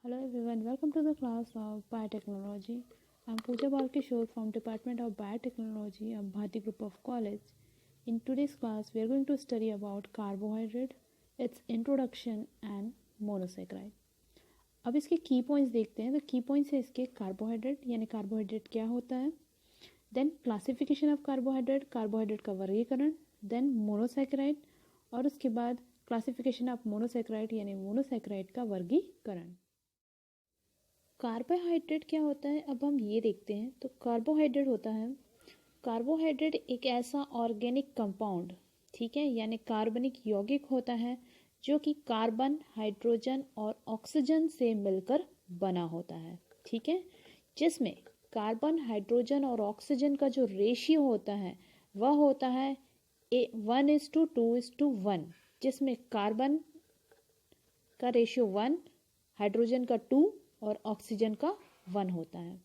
Hello everyone, welcome to the class of Biotechnology. I'm Pooja Balkishore from Department of Biotechnology of Bharati Group of College. In today's class, we are going to study about carbohydrate, its introduction and monosaccharide. अब इसके की points देखते हैं। तो की points है इसके carbohydrate यानी कार्बोहाइड्रेट क्या होता है, then classification of carbohydrate, carbohydrate का वर्गीकरण, देन मोनोसैकेराइड और उसके बाद क्लासिफिकेशन ऑफ मोनोसैकेराइड यानी मोनोसैकेराइड का वर्गीकरण। कार्बोहाइड्रेट क्या होता है, अब हम ये देखते हैं। तो कार्बोहाइड्रेट होता है, कार्बोहाइड्रेट एक ऐसा ऑर्गेनिक कंपाउंड, ठीक है, यानी कार्बनिक यौगिक होता है जो कि कार्बन, हाइड्रोजन और ऑक्सीजन से मिलकर बना होता है, ठीक है, जिसमें कार्बन, हाइड्रोजन और ऑक्सीजन का जो रेशियो होता है वह होता है 1:2:1, जिसमें कार्बन का रेशियो 1, हाइड्रोजन का 2 और ऑक्सीजन का 1 होता है।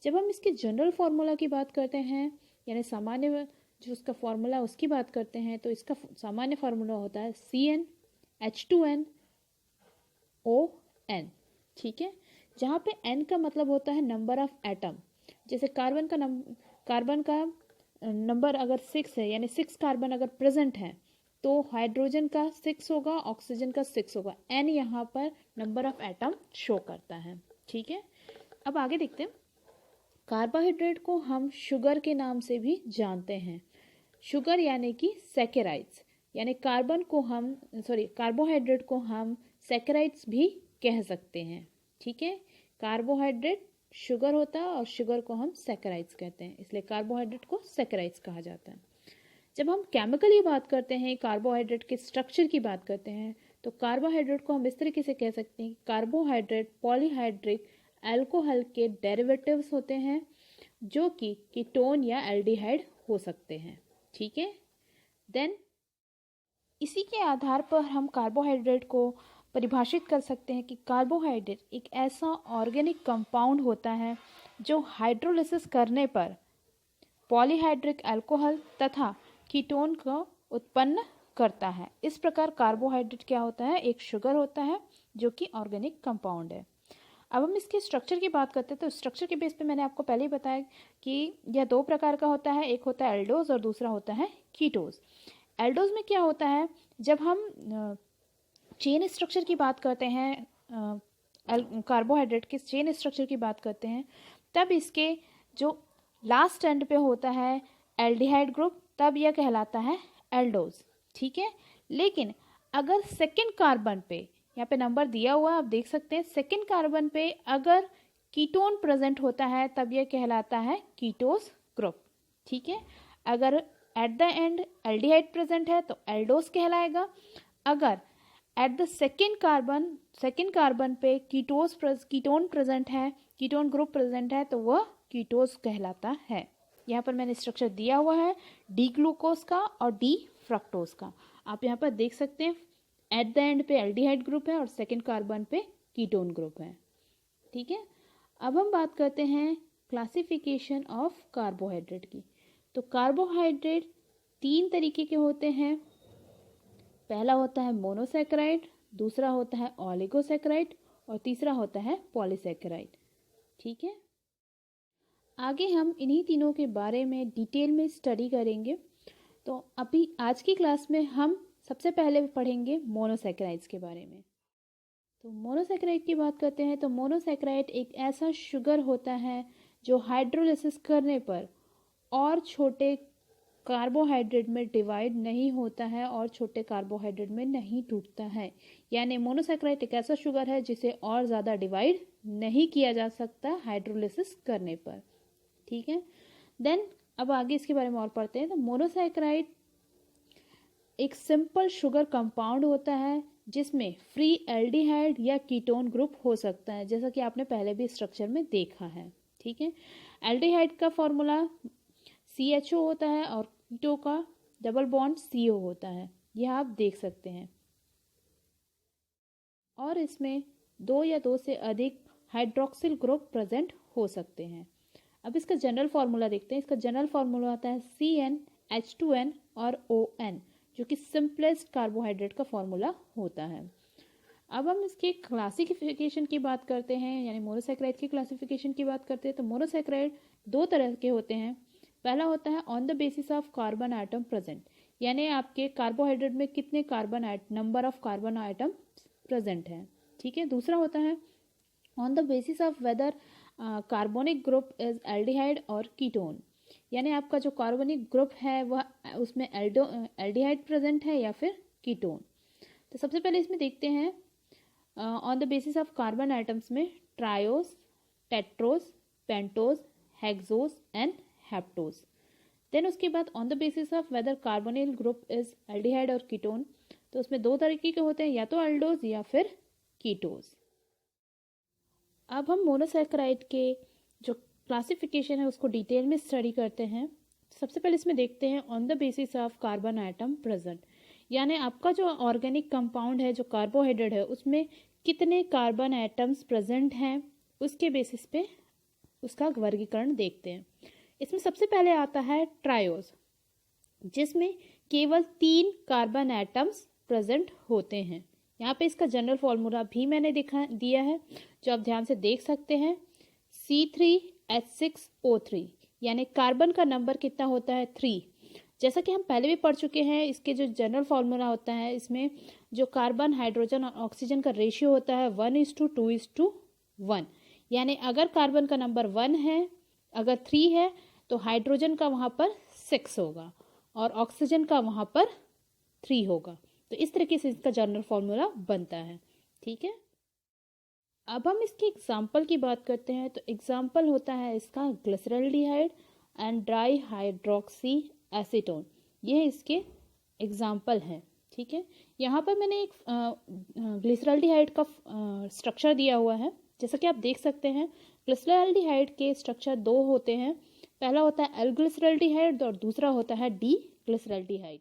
जब हम इसके जनरल फार्मूला की बात करते हैं यानी सामान्य जो उसका फार्मूला उसकी बात करते हैं, तो इसका सामान्य फार्मूला होता है CnH2nOn, ठीक है, जहाँ पे n का मतलब होता है नंबर ऑफ एटम। जैसे कार्बन का नंबर अगर 6 है यानी 6 कार्बन अगर प्रेजेंट है तो हाइड्रोजन का 6 होगा, ऑक्सीजन का 6 होगा। n यहाँ पर नंबर ऑफ एटम शो करता है, ठीक है। अब आगे देखते हैं। कार्बोहाइड्रेट को हम शुगर के नाम से भी जानते हैं। शुगर यानी कि सैकेराइड्स, यानी कार्बोहाइड्रेट को हम सैकेराइड्स भी कह सकते हैं, ठीक है। कार्बोहाइड्रेट शुगर होता है और शुगर को हम सैकेराइड्स कहते हैं, इसलिए कार्बोहाइड्रेट को सैकेराइड्स कहा जाता है। जब हम केमिकली बात करते हैं, कार्बोहाइड्रेट के स्ट्रक्चर की बात करते हैं, तो कार्बोहाइड्रेट को हम इस तरीके से कह सकते हैं, कार्बोहाइड्रेट पॉलीहाइड्रिक अल्कोहल के डेरिवेटिव्स होते हैं जो कि कीटोन या एल्डिहाइड हो सकते हैं, ठीक है। देन इसी के आधार पर हम कार्बोहाइड्रेट को परिभाषित कर सकते हैं कि कार्बोहाइड्रेट एक ऐसा ऑर्गेनिक कंपाउंड होता है जो हाइड्रोलिसिस करने पर पॉलीहाइड्रिक अल्कोहल तथा कीटोन को उत्पन्न करता है। इस प्रकार कार्बोहाइड्रेट क्या होता है, एक शुगर होता है जो कि ऑर्गेनिक कंपाउंड है। अब हम इसके स्ट्रक्चर की बात करते हैं। तो स्ट्रक्चर के बेस पे मैंने आपको पहले ही बताया कि यह 2 प्रकार का होता है, एक होता है एल्डोज और दूसरा होता है कीटोज। एल्डोज में क्या होता है, जब हम चेन स्ट्रक्चर की बात करते हैं, कार्बोहाइड्रेट के चेन स्ट्रक्चर की बात करते हैं, तब इसके जो लास्ट एंड पे होता है एल्डिहाइड ग्रुप, तब यह कहलाता है एल्डोज, ठीक है। लेकिन अगर सेकेंड कार्बन पे, यहाँ पे नंबर दिया हुआ आप देख सकते हैं, सेकेंड कार्बन पे अगर कीटोन प्रेजेंट होता है तब यह कहलाता है कीटोस ग्रुप, ठीक है। अगर at the end aldehyde present है तो एल्डोस कहलाएगा। अगर एट द सेकेंड कार्बन पे कीटोन प्रेजेंट है, कीटोन ग्रुप प्रेजेंट है, तो वह कीटोस कहलाता है। यहाँ पर मैंने स्ट्रक्चर दिया हुआ है डी ग्लूकोज का और डी फ्रक्टोज का, आप यहाँ पर देख सकते हैं। एट द एंड पे एल्डिहाइड ग्रुप है और सेकेंड कार्बन पे कीटोन ग्रुप है, ठीक है। अब हम बात करते हैं क्लासिफिकेशन ऑफ कार्बोहाइड्रेट की। तो कार्बोहाइड्रेट 3 तरीके के होते हैं। पहला होता है मोनोसैकेराइड, दूसरा होता है ओलिगोसैकेराइड और तीसरा होता है पॉलीसैकेराइड, ठीक है। आगे हम इन्हीं तीनों के बारे में डिटेल में स्टडी करेंगे। तो अभी आज की क्लास में हम सबसे पहले पढ़ेंगे मोनोसैकेराइड्स के बारे में। तो मोनोसैकेराइड की बात करते हैं। तो मोनोसैकेराइड एक ऐसा शुगर होता है जो हाइड्रोलिसिस करने पर और छोटे कार्बोहाइड्रेट में डिवाइड नहीं होता है और छोटे कार्बोहाइड्रेट में नहीं टूटता है, यानी मोनोसैकेराइड एक ऐसा शुगर है जिसे और ज़्यादा डिवाइड नहीं किया जा सकता हाइड्रोलिसिस करने पर, ठीक है। देन अब आगे इसके बारे में और पढ़ते हैं। तो मोनोसैकेराइड एक सिंपल शुगर कंपाउंड होता है जिसमें फ्री एल्डिहाइड या कीटोन ग्रुप हो सकता है, जैसा कि आपने पहले भी स्ट्रक्चर में देखा है, ठीक है। एल्डिहाइड का फॉर्मूला CHO होता है और कीटो का डबल बॉन्ड CO होता है, यह आप देख सकते हैं। और इसमें 2 या 2 से अधिक हाइड्रोक्सिल ग्रुप प्रेजेंट हो सकते हैं। अब इसका जनरल फार्मूला देखते हैं। इसका जनरल फार्मूला आता है CnH2n और ON, जो कि सिंपलेस्ट कार्बोहाइड्रेट का फॉर्मूला होता है। अब हम इसके क्लासिफिकेशन की बात करते हैं, यानी मोनोसेक्राइड की क्लासिफिकेशन की बात करते हैं। तो मोनोसेक्राइड दो तरह के होते हैं। पहला होता है on the basis of carbon atom present, यानी आपके कार्बोहाइड्रेट में कितने number of carbon atom present है, ठीक है। दूसरा होता है on the basis of whether carbonyl group is aldehyde और कीटोन, यानी आपका जो कार्बोनिक ग्रुप है वह उसमें एल्डिहाइड प्रेजेंट है या फिर कीटोन। तो सबसे पहले इसमें देखते हैं on the basis of carbon items में triose, tetrose, pentose, hexose and heptose. Then उसके बाद on the basis of whether carbonyl group is aldehyde और कीटोन, तो उसमें दो तरीके के होते हैं, या तो एल्डोज या फिर कीटोस। अब हम मोनोसैकेराइड के जो क्लासिफिकेशन है उसको डिटेल में स्टडी करते हैं। सबसे पहले इसमें देखते हैं on the basis of carbon atom present, यानी आपका जो ऑर्गेनिक कंपाउंड है, जो कार्बोहाइड्रेट है, उसमें कितने कार्बन आइटम्स प्रेजेंट हैं, उसके बेसिस पे उसका वर्गीकरण देखते हैं। इसमें सबसे पहले आता है ट्रायोस, जिसमें केवल 3 कार्बन आइटम्स प्रेजेंट होते हैं। यहाँ पे इसका जनरल फॉर्मूला भी मैंने दिया है, जो आप ध्यान से देख सकते हैं। C3H6O3, यानी कार्बन का नंबर कितना होता है 3। जैसा कि हम पहले भी पढ़ चुके हैं, इसके जो जनरल फॉर्मूला होता है, इसमें जो कार्बन, हाइड्रोजन और ऑक्सीजन का रेशियो होता है 1:2:1, यानी अगर कार्बन का नंबर 1 है, अगर 3 है, तो हाइड्रोजन का वहाँ पर 6 होगा और ऑक्सीजन का वहाँ पर 3 होगा। तो इस तरीके से इसका जनरल फॉर्मूला बनता है, ठीक है। अब हम इसके एग्जाम्पल की बात करते हैं। तो एग्जाम्पल होता है इसका glyceraldehyde and di hydroxy acetone, ये इसके एग्जाम्पल हैं, ठीक है। यहाँ पर मैंने एक ग्लिसरॉल्डिहाइड का स्ट्रक्चर दिया हुआ है। जैसा कि आप देख सकते हैं, ग्लिसरॉल्डिहाइड के स्ट्रक्चर 2 होते हैं। पहला होता है एल ग्लिसरॉल्डिहाइड और दूसरा होता है डी ग्लिसरॉल्डिहाइड।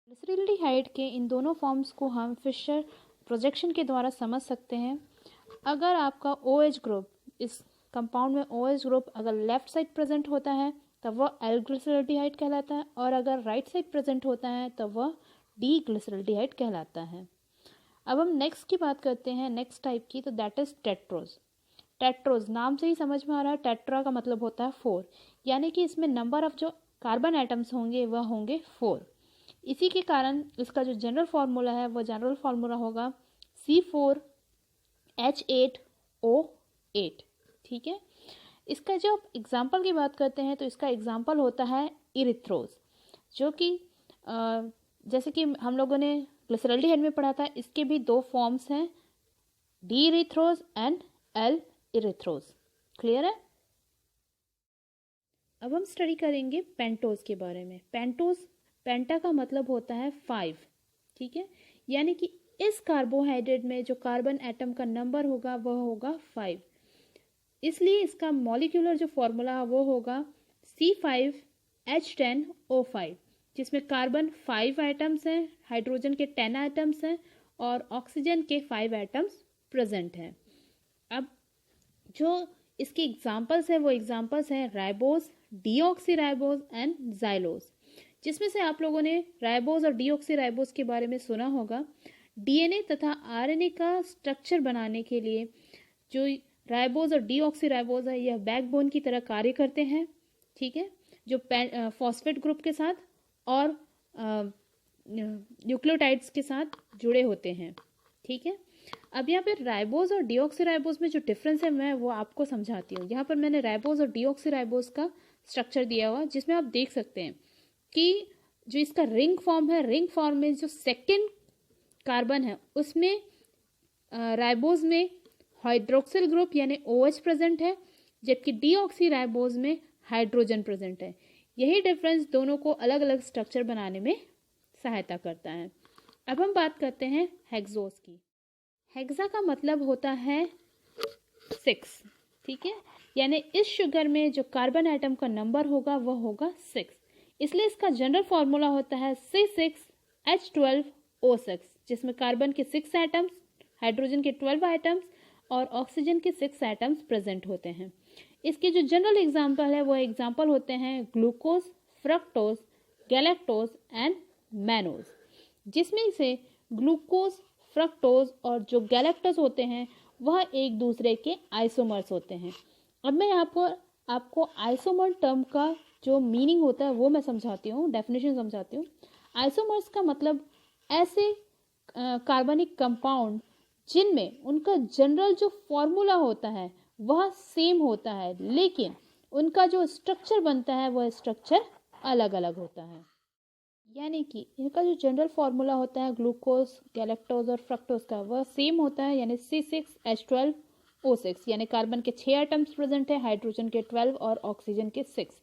ग्लिसरॉल्डिहाइड के इन दोनों फॉर्म्स को हम फिशर प्रोजेक्शन के द्वारा समझ सकते हैं। अगर आपका OH ग्रुप, इस कंपाउंड में OH ग्रुप अगर लेफ्ट साइड प्रेजेंट होता है तब वह एल ग्लिसरॉल्डिहाइड कहलाता है, और अगर राइट साइड प्रेजेंट होता है तब वह डी ग्लिसरॉल्डिहाइड कहलाता है। अब हम नेक्स्ट की बात करते हैं, नेक्स्ट टाइप की, तो दैट इज टेट्रोज। टेट्रोज नाम से ही समझ में आ रहा है, टेट्रा का मतलब होता है 4, यानी कि इसमें नंबर ऑफ जो कार्बन आइटम्स होंगे वह होंगे 4। इसी के कारण इसका जो जनरल फार्मूला है वह जनरल फार्मूला होगा C4H8O8, ठीक है। इसका जब एग्जाम्पल की बात करते हैं तो इसका एग्जाम्पल होता है इरिथ्रोज, जो कि जैसे कि हम लोगों ने ग्लिसरॉल्डिहाइड में पढ़ा था, इसके भी 2 फॉर्म्स हैं, डी इरिथ्रोज एंड एल इरिथ्रोज। क्लियर है। अब हम स्टडी करेंगे पेंटोज के बारे में। पेंटा का मतलब होता है 5, ठीक है, यानी कि इस कार्बोहाइड्रेट में जो कार्बन एटम का नंबर होगा वह होगा 5। इसलिए इसका मॉलिक्यूलर जो फॉर्मूला है वो होगा C5H10O5, जिसमें कार्बन 5 आइटम्स हैं, हाइड्रोजन के 10 आइटम्स हैं और ऑक्सीजन के 5 आइटम्स प्रेजेंट हैं। अब जो इसके एग्जाम्पल्स हैं वो एग्जाम्पल्स हैं राइबोज, डीऑक्सीराइबोज एंड जाइलोज, जिसमें से आप लोगों ने राइबोज और डीऑक्सीराइबोज के बारे में सुना होगा। डीएनए तथा आरएनए का स्ट्रक्चर बनाने के लिए जो राइबोज और डीऑक्सीराइबोज है, यह बैकबोन की तरह कार्य करते हैं, ठीक है, जो फॉस्फेट ग्रुप के साथ और न्यूक्लियोटाइड्स के साथ जुड़े होते हैं, ठीक है। अब यहाँ पे राइबोज और डीऑक्सीराइबोज में जो डिफरेंस है मैं वो आपको समझाती हूँ। यहाँ पर मैंने राइबोज और डीऑक्सीराइबोज का स्ट्रक्चर दिया हुआ, जिसमें आप देख सकते हैं कि जो इसका रिंग फॉर्म है, रिंग फॉर्म में जो सेकेंड कार्बन है उसमें राइबोज में हाइड्रोक्सिल ग्रुप यानी OH प्रेजेंट है, जबकि डीऑक्सीराइबोज में हाइड्रोजन प्रेजेंट है। यही डिफरेंस दोनों को अलग अलग स्ट्रक्चर बनाने में सहायता करता है। अब हम बात करते हैं हेक्सोस की। हेक्सा का मतलब होता है 6, ठीक है, यानी इस शुगर में जो कार्बन आइटम का नंबर होगा वह होगा 6। इसलिए इसका जनरल फॉर्मूला होता है C6H12O6, जिसमें कार्बन के 6 आइटम्स, हाइड्रोजन के 12 आइटम्स और ऑक्सीजन के 6 आइटम्स प्रेजेंट होते हैं। इसके जो जनरल एग्जाम्पल है वो एग्जाम्पल होते हैं glucose, fructose, galactose and mannose, जिसमें से ग्लूकोज, फ्रक्टोज और जो गैलेक्टोज होते हैं वह एक दूसरे के आइसोमर्स होते हैं। अब मैं आपको आइसोमर टर्म का जो मीनिंग होता है वो मैं समझाती हूँ, डेफिनेशन समझाती हूँ। आइसोमर्स का मतलब ऐसे कार्बनिक कंपाउंड जिनमें उनका जनरल जो फॉर्मूला होता है वह सेम होता है, लेकिन उनका जो स्ट्रक्चर बनता है वह स्ट्रक्चर अलग अलग होता है। यानी कि इनका जो जनरल फॉर्मूला होता है ग्लूकोज, गैलेक्टोज और फ्रक्टोज का वह सेम होता है, यानी C6H12O6, यानी कार्बन के 6 एटम्स प्रेजेंट है, हाइड्रोजन के 12 और ऑक्सीजन के 6।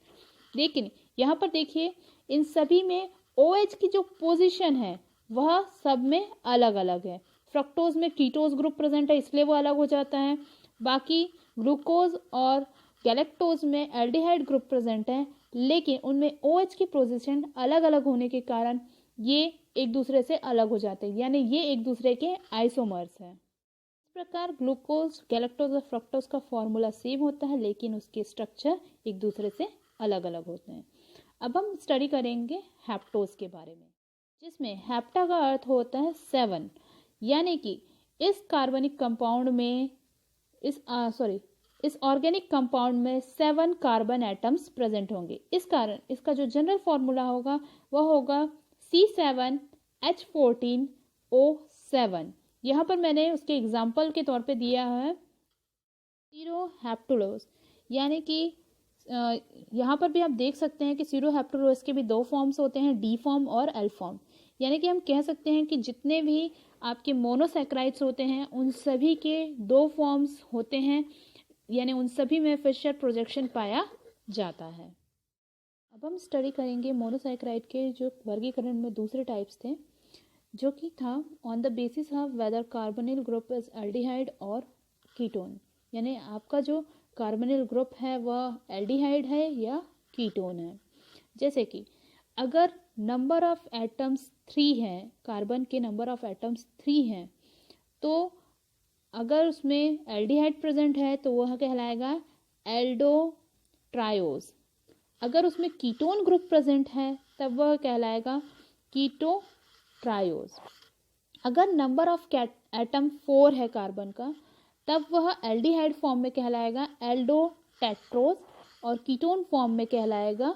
लेकिन यहाँ पर देखिए इन सभी में OH की जो पोजीशन है वह सब में अलग अलग है। फ्रक्टोज में कीटोज ग्रुप प्रेजेंट है इसलिए वो अलग हो जाता है। बाकी ग्लूकोज और गैलेक्टोज में एल्डिहाइड ग्रुप प्रेजेंट है, लेकिन उनमें OH की पोजीशन अलग अलग होने के कारण ये एक दूसरे से अलग हो जाते हैं, यानी ये एक दूसरे के आइसोमर्स हैं। इस प्रकार ग्लूकोज, गैलेक्टोज और फ्रक्टोज का फॉर्मूला सेम होता है, लेकिन उसके स्ट्रक्चर एक दूसरे से अलग अलग होते हैं। अब हम स्टडी करेंगे हैप्टोज के बारे में, जिसमें हैप्टा का अर्थ होता है 7, यानी कि इस कार्बनिक कंपाउंड में इस ऑर्गेनिक कंपाउंड में 7 कार्बन एटम्स प्रेजेंट होंगे। इस कारण इसका जो जनरल फॉर्मूला होगा वह होगा C7H14O7। यहाँ पर मैंने उसके एग्जाम्पल के तौर पे दिया है सीरोहेप्टुलोज, यानी कि यहाँ पर भी आप देख सकते हैं कि सीरोहेप्टुलोज के भी 2 फॉर्म्स होते हैं, D फॉर्म और L फॉर्म। यानी कि हम कह सकते हैं कि जितने भी आपके मोनोसैकेराइड्स होते हैं उन सभी के 2 फॉर्म्स होते हैं, यानी उन सभी में फिशर प्रोजेक्शन पाया जाता है। अब हम स्टडी करेंगे मोनोसैकेराइड के जो वर्गीकरण में दूसरे टाइप्स थे, जो कि था on the basis of whether carbonyl group is aldehyde और कीटोन, यानी आपका जो कार्बोनिल ग्रुप है वह एल्डिहाइड है या कीटोन है। जैसे कि अगर नंबर ऑफ एटम्स 3 हैं, कार्बन के नंबर ऑफ एटम्स 3 हैं, तो अगर उसमें एल्डिहाइड प्रेजेंट है तो वह कहलाएगा एल्डोट्रायोज। अगर उसमें कीटोन ग्रुप प्रेजेंट है तब वह कहलाएगा कीटोट्रायोज। अगर नंबर ऑफ एटम 4 है कार्बन का तब वह एल्डिहाइड फॉर्म में कहलाएगा एल्डोटेट्रोज और कीटोन फॉर्म में कहलाएगा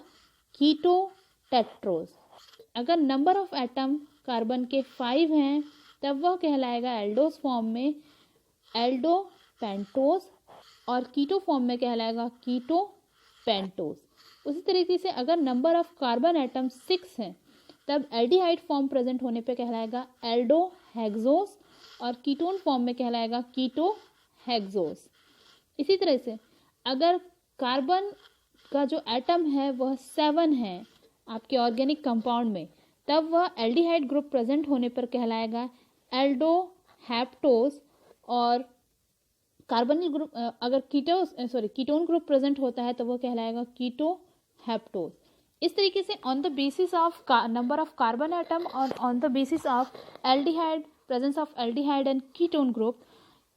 कीटोटेट्रोज। अगर नंबर ऑफ एटम कार्बन के 5 हैं तब वह कहलाएगा एल्डोज फॉर्म में एल्डोपेंटोज और कीटो फॉर्म में कहलाएगा कीटोपेंटोज। उसी तरीके से अगर नंबर ऑफ कार्बन एटम 6 हैं तब एल्डिहाइड फॉर्म प्रेजेंट होने पे कहलाएगा एल्डोहेक्सोज और कीटोन फॉर्म में कहलाएगा कीटोहेक्सोज। इसी तरह से अगर कार्बन का जो एटम है वह 7 है आपके ऑर्गेनिक कंपाउंड में, तब वह एल्डिहाइड ग्रुप प्रेजेंट होने पर कहलाएगा एल्डोहेप्टोज और कार्बनिल ग्रुप अगर कीटोन ग्रुप प्रेजेंट होता है तो वह कहलाएगा कीटोहेप्टोज। इस तरीके से on the basis of number of carbon atom और on the basis of aldehyde, presence of aldehyde and ketone group,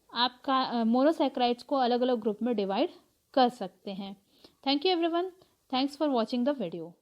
आपका मोनोसैकेराइड्स को अलग अलग ग्रुप में डिवाइड कर सकते हैं। Thank you everyone, thanks for watching the video.